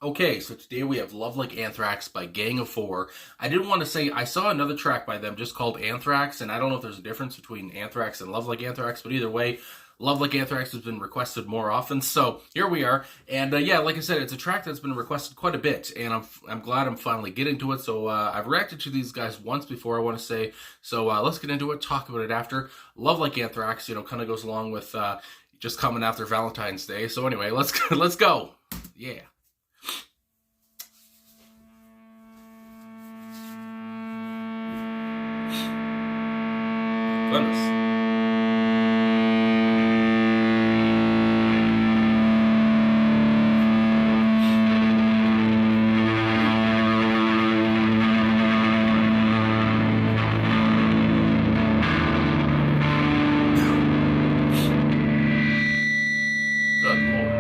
Okay, so today we have Love Like Anthrax by Gang of Four. I did want to say, I saw another track by them just called Anthrax, and I don't know if there's a difference between Anthrax and Love Like Anthrax, but either way, Love Like Anthrax has been requested more often, so here we are. And yeah, like I said, it's a track that's been requested quite a bit, and I'm glad I'm finally getting to it. So I've reacted to these guys once before, I want to say, so let's get into it, talk about it after. Love Like Anthrax, kind of goes along with just coming after Valentine's Day. So anyway, let's go. Yeah. Goodness. Good Lord.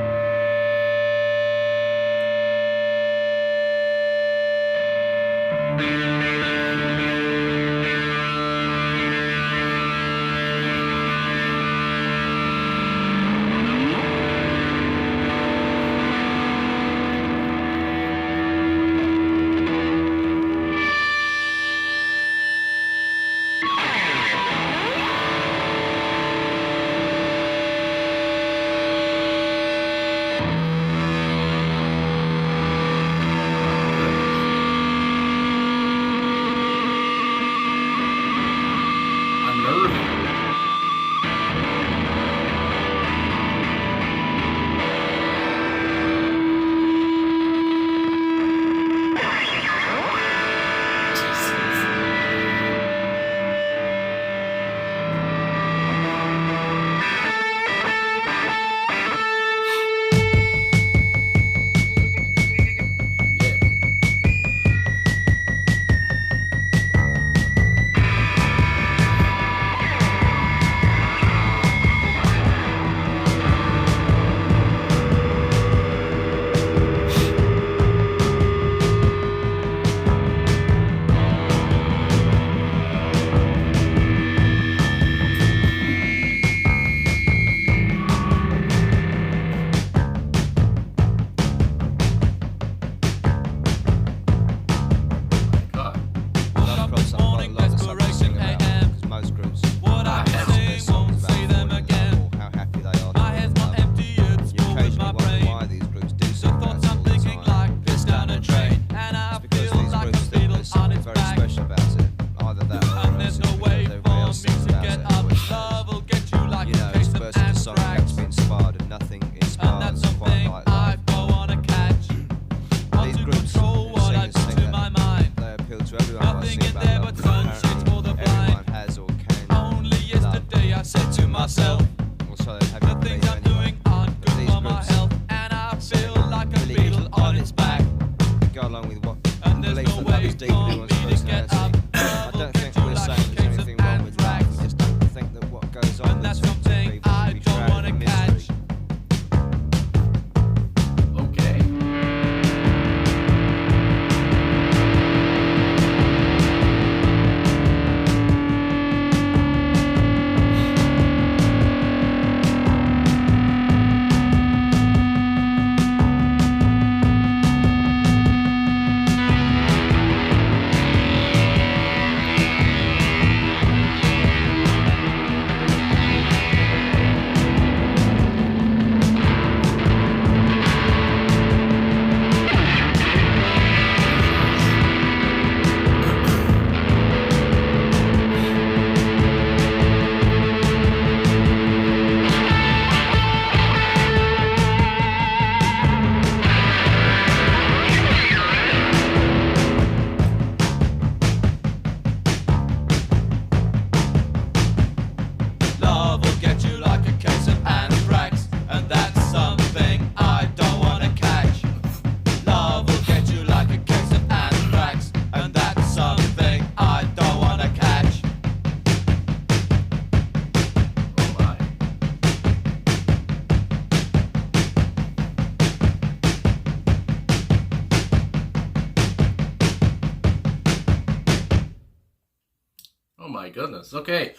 Oh my goodness. Okay.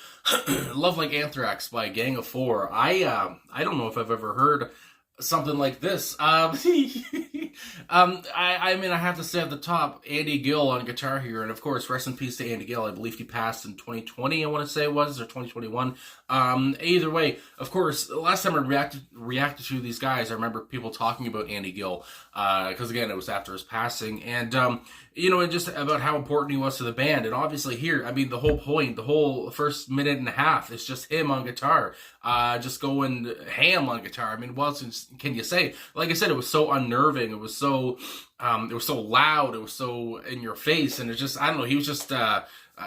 Love Like Anthrax by Gang of Four. I don't know if I've ever heard something like this. I mean, I have to say at the top, Andy Gill on guitar here, and of course, rest in peace to Andy Gill. I believe he passed in 2020, I want to say it was, or 2021. Either way, of course, the last time I reacted to these guys, I remember people talking about Andy Gill, because again, it was after his passing, and and just about how important he was to the band. And obviously here, I mean, the whole point, the whole first minute and a half is just him on guitar, just going ham on guitar. I mean, what else can you say? Like I said, it was so unnerving. It was so loud. It was so in your face. And it's just, I don't know, he was just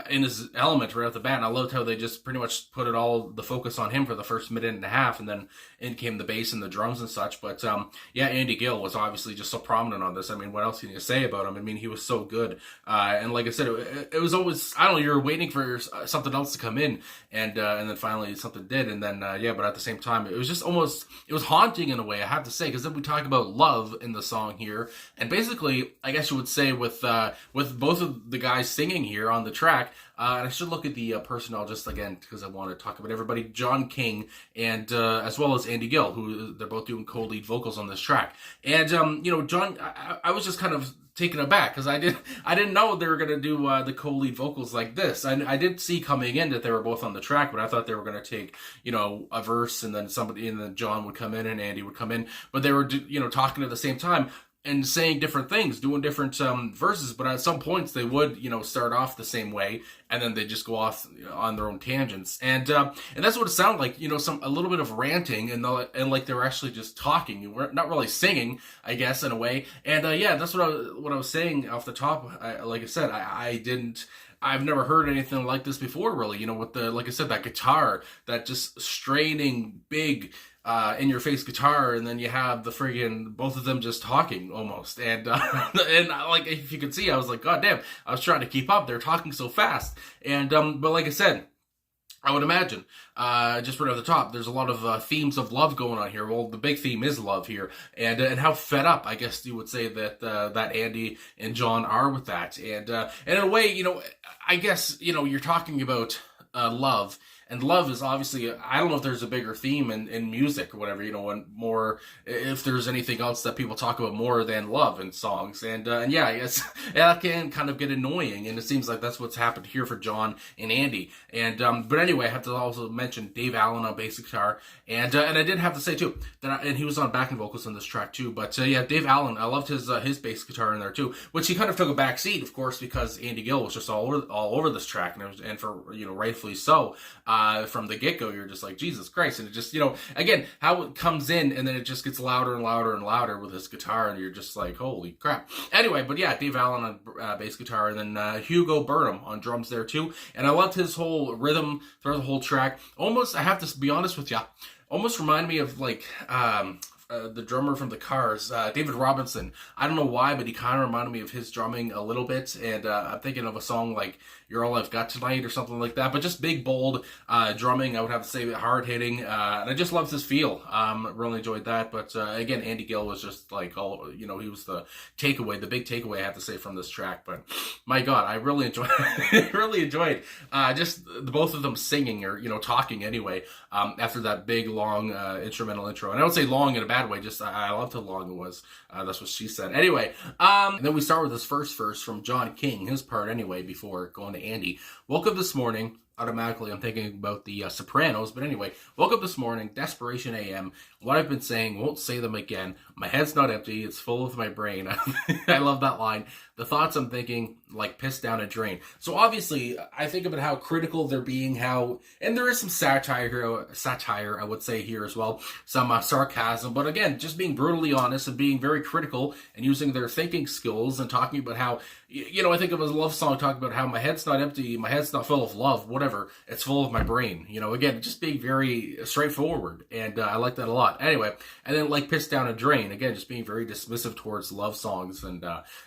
in his element right off the bat. And I loved how they just pretty much put the focus on him for the first minute and a half, and then in came the bass and the drums and such. But yeah, Andy Gill was obviously just so prominent on this. I mean, what else can you say about him? I mean, he was so good. And like I said, it was always, I don't know, you were waiting for something else to come in, and then finally something did. And then yeah, but at the same time, it was just almost, it was haunting in a way, I have to say, because then we talk about love in the song here, and basically, I guess you would say with both of the guys singing here on the track. And I should look at the personnel just again because I want to talk about everybody. John King and as well as Andy Gill, who they're both doing co-lead vocals on this track. And John, I was just kind of taken aback because I didn't know they were going to do the co-lead vocals like this. I did see coming in that they were both on the track, but I thought they were going to take a verse and then somebody, and then John would come in and Andy would come in, but they were talking at the same time and saying different things, doing different verses, but at some points they would, start off the same way, and then they just go off on their own tangents, and that's what it sounded like, a little bit of ranting, and like they were actually just talking, not really singing, I guess, in a way, and yeah, that's what I was saying off the top. Like I said, I've never heard anything like this before, really, with like I said, that guitar, that just straining, big, in your face guitar, and then you have the friggin' both of them just talking almost, and like if you could see, I was like, god damn, I was trying to keep up, they're talking so fast, and but like I said, I would imagine, just right off the top, there's a lot of themes of love going on here. Well, the big theme is love here, and how fed up, I guess you would say, that that Andy and John are with that, and in a way, I guess you're talking about love. And love is obviously, I don't know if there's a bigger theme in music or whatever, and more, if there's anything else that people talk about more than love in songs. And yeah, I guess that can kind of get annoying. And it seems like that's what's happened here for John and Andy. And but anyway, I have to also mention Dave Allen on bass guitar. And I did have to say too, and he was on backing vocals on this track too. But yeah, Dave Allen, I loved his bass guitar in there too, which he kind of took a back seat, of course, because Andy Gill was just all over this track, and for rightfully so. From the get-go, you're just like, Jesus Christ, and it just, again, how it comes in, and then it just gets louder and louder and louder with his guitar, and you're just like, holy crap. Anyway, but yeah, Dave Allen on bass guitar, and then Hugo Burnham on drums there too, and I loved his whole rhythm throughout the whole track. Almost, I have to be honest with you, almost reminded me of like, the drummer from the Cars, David Robinson. I don't know why, but he kind of reminded me of his drumming a little bit, and I'm thinking of a song like You're All I've Got Tonight or something like that, but just big, bold drumming, I would have to say, hard-hitting, and I just loved his feel. Really enjoyed that, but again, Andy Gill was just like, he was the takeaway, the big takeaway, I have to say, from this track, but my God, I really enjoyed just the both of them singing, or, talking anyway, after that big, long instrumental intro, and I don't say long in a bad way, just I loved how long it was. That's what she said. Anyway, and then we start with this first verse from John King, his part anyway, before going to Andy. Woke up this morning, automatically I'm thinking about the Sopranos, but anyway, woke up this morning, desperation AM, what I've been saying, won't say them again, my head's not empty, it's full of my brain. I love that line. The thoughts I'm thinking, like piss down a drain. So obviously, I think about how critical they're being, and there is some satire, I would say here as well, some sarcasm, but again, just being brutally honest and being very critical and using their thinking skills and talking about how, I think of a love song talking about how my head's not empty, my head's not full of love, whatever, it's full of my brain. Again, just being very straightforward, and I like that a lot. Anyway, and then like piss down a drain, again, just being very dismissive towards love songs, and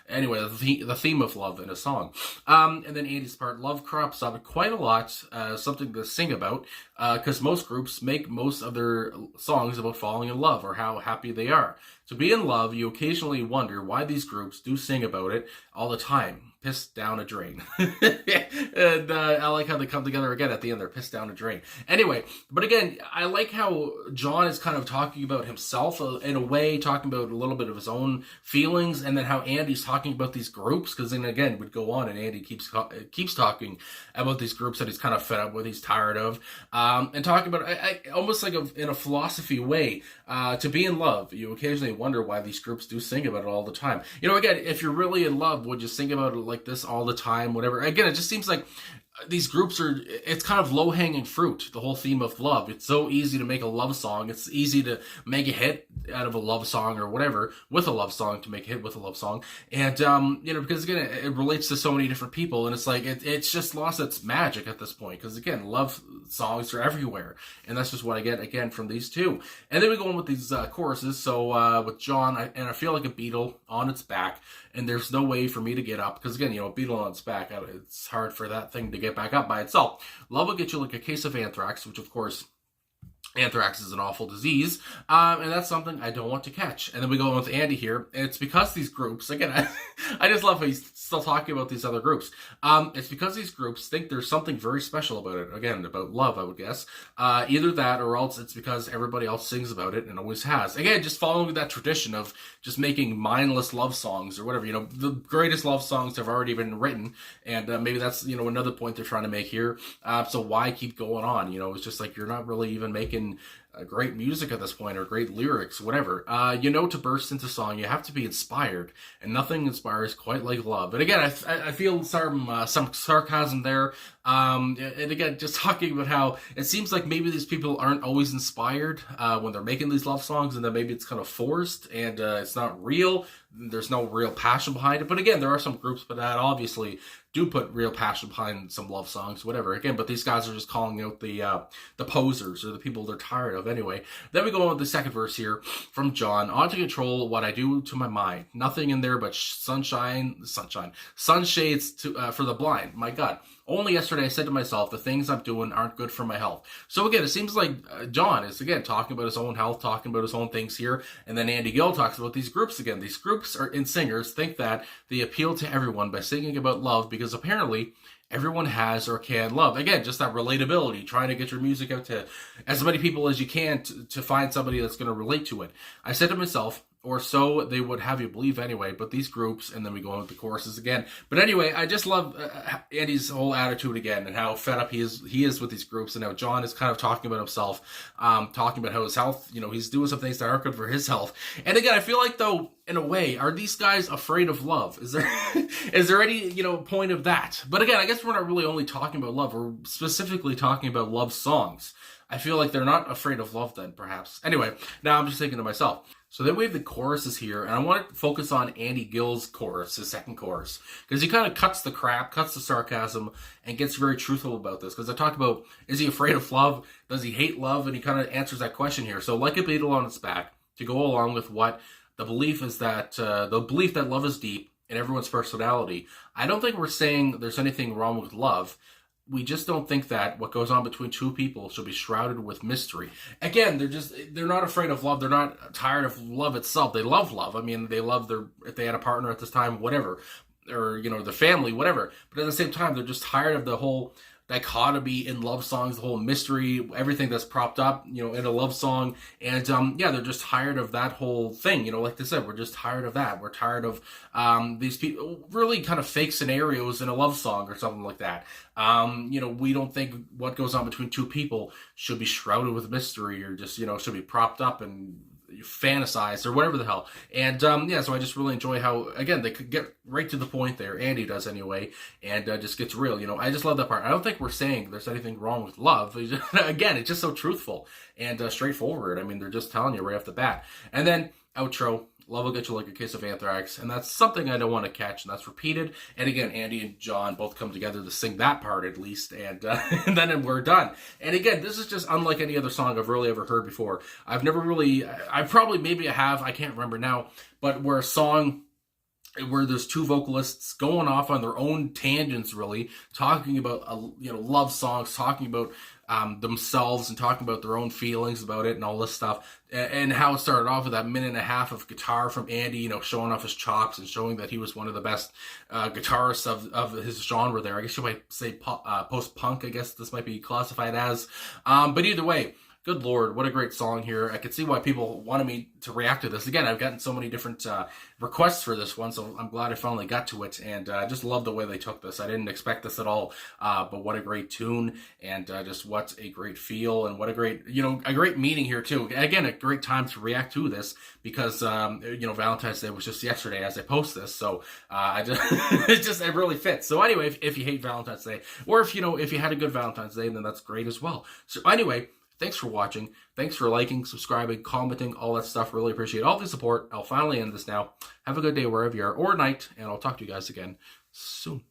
anyway, the theme of love in a song. And then Andy's part, love crops up quite a lot, something to sing about, because most groups make most of their songs about falling in love or how happy they are. To be in love, you occasionally wonder why these groups do sing about it all the time. Pissed down a drain. And I like how they come together again at the end. They're pissed down a drain. Anyway, but again, I like how John is kind of talking about himself in a way, talking about a little bit of his own feelings, and then how Andy's talking about these groups, because then again, would go on and Andy keeps talking about these groups that he's kind of fed up with, he's tired of, and talking about almost like in a philosophy way. To be in love, you occasionally wonder why these groups do sing about it all the time. You know, again, if you're really in love, would you sing about it like this all the time, whatever? Again, it just seems like these groups it's kind of low-hanging fruit, the whole theme of love. It's so easy to make a love song. It's easy to make a hit out of a love song or whatever, with a love song, to make a hit with a love song. And, you know, because again, it relates to so many different people, and it's like, it's just lost its magic at this point. Because again, love songs are everywhere. And that's just what I get, again, from these two. And then we go on with these choruses. So, with John, I feel like a beetle on its back, and there's no way for me to get up. Because again, you know, a beetle on its back, it's hard for that thing to get back up by itself. Love will get you like a case of anthrax, which of course, anthrax is an awful disease, and that's something I don't want to catch. And then we go on with Andy here, and it's because these groups, again, I just love how he's still talking about these other groups. It's because these groups think there's something very special about it. Again, about love, I would guess. Either that, or else it's because everybody else sings about it and always has. Again, just following that tradition of just making mindless love songs or whatever. You know, the greatest love songs have already been written, and maybe that's, you know, another point they're trying to make here. So why keep going on? You know, it's just like you're not really even making great music at this point, or great lyrics, whatever. You know, to burst into song, you have to be inspired, and nothing inspires quite like love. And again, I feel some sarcasm there. And again, just talking about how it seems like maybe these people aren't always inspired when they're making these love songs, and then maybe it's kind of forced, and it's not real. There's no real passion behind it. But again, there are some groups that obviously do put real passion behind some love songs, whatever. Again, but these guys are just calling out the posers, or the people they're tired of anyway. Then we go on with the second verse here from John. On to control what I do to my mind. Nothing in there but sunshades for the blind. My God. Only yesterday I said to myself, the things I'm doing aren't good for my health. So again, it seems like John is, again, talking about his own health, talking about his own things here. And then Andy Gill talks about these groups again. These groups and singers think that they appeal to everyone by singing about love, because apparently everyone has or can love. Again, just that relatability, trying to get your music out to as many people as you can to find somebody that's going to relate to it. I said to myself, or so they would have you believe anyway, but these groups, and then we go on with the choruses again. But anyway, I just love Andy's whole attitude again, and how fed up he is with these groups, and how John is kind of talking about himself, talking about how his health, you know, he's doing some things that aren't good for his health. And again, I feel like, though, in a way, are these guys afraid of love? Is there any, you know, point of that? But again, I guess we're not really only talking about love, we're specifically talking about love songs. I feel like they're not afraid of love then, perhaps. Anyway, now I'm just thinking to myself. So then we have the choruses here, and I want to focus on Andy Gill's chorus, his second chorus, because he kind of cuts the crap, cuts the sarcasm, and gets very truthful about this. Because I talked about, is he afraid of love? Does he hate love? And he kind of answers that question here. So like a beetle on its back, to go along with what the belief is that, the belief that love is deep in everyone's personality. I don't think we're saying there's anything wrong with love. We just don't think that what goes on between two people should be shrouded with mystery. Again, they're not afraid of love. They're not tired of love itself. They love love. I mean, they love if they had a partner at this time, whatever, or, you know, their family, whatever. But at the same time, they're just tired of the whole dichotomy in love songs, the whole mystery, everything that's propped up, you know, in a love song. And yeah, they're just tired of that whole thing. You know, like they said, we're just tired of that. We're tired of these people, really kind of fake scenarios in a love song or something like that. You know, we don't think what goes on between two people should be shrouded with mystery, or just, you know, should be propped up and fantasized or whatever the hell. And yeah, so I just really enjoy how, again, they could get right to the point there. Andy does anyway, and just gets real. You know, I just love that part. I don't think we're saying there's anything wrong with love. Again, it's just so truthful and straightforward. I mean, they're just telling you right off the bat. And then outro. Love will get you like a case of anthrax, and that's something I don't want to catch, and that's repeated. And again, Andy and John both come together to sing that part at least, and then we're done. And again, this is just unlike any other song I've really ever heard before. Maybe I have, I can't remember now, but where a song where there's two vocalists going off on their own tangents, really talking about love songs, talking about themselves, and talking about their own feelings about it and all this stuff, and how it started off with that minute and a half of guitar from Andy, showing off his chops and showing that he was one of the best guitarists of his genre there. I guess you might say post-punk, I guess this might be classified as, but either way, good Lord, what a great song here. I could see why people wanted me to react to this. Again, I've gotten so many different requests for this one, so I'm glad I finally got to it, and I just love the way they took this. I didn't expect this at all, but what a great tune, and just what a great feel, and what a great, a great meaning here too. Again, a great time to react to this, because, Valentine's Day was just yesterday as I post this, so it really fits. So anyway, if you hate Valentine's Day, or if you had a good Valentine's Day, then that's great as well. So anyway, thanks for watching. Thanks for liking, subscribing, commenting, all that stuff. Really appreciate all the support. I'll finally end this now. Have a good day wherever you are, or night, and I'll talk to you guys again soon.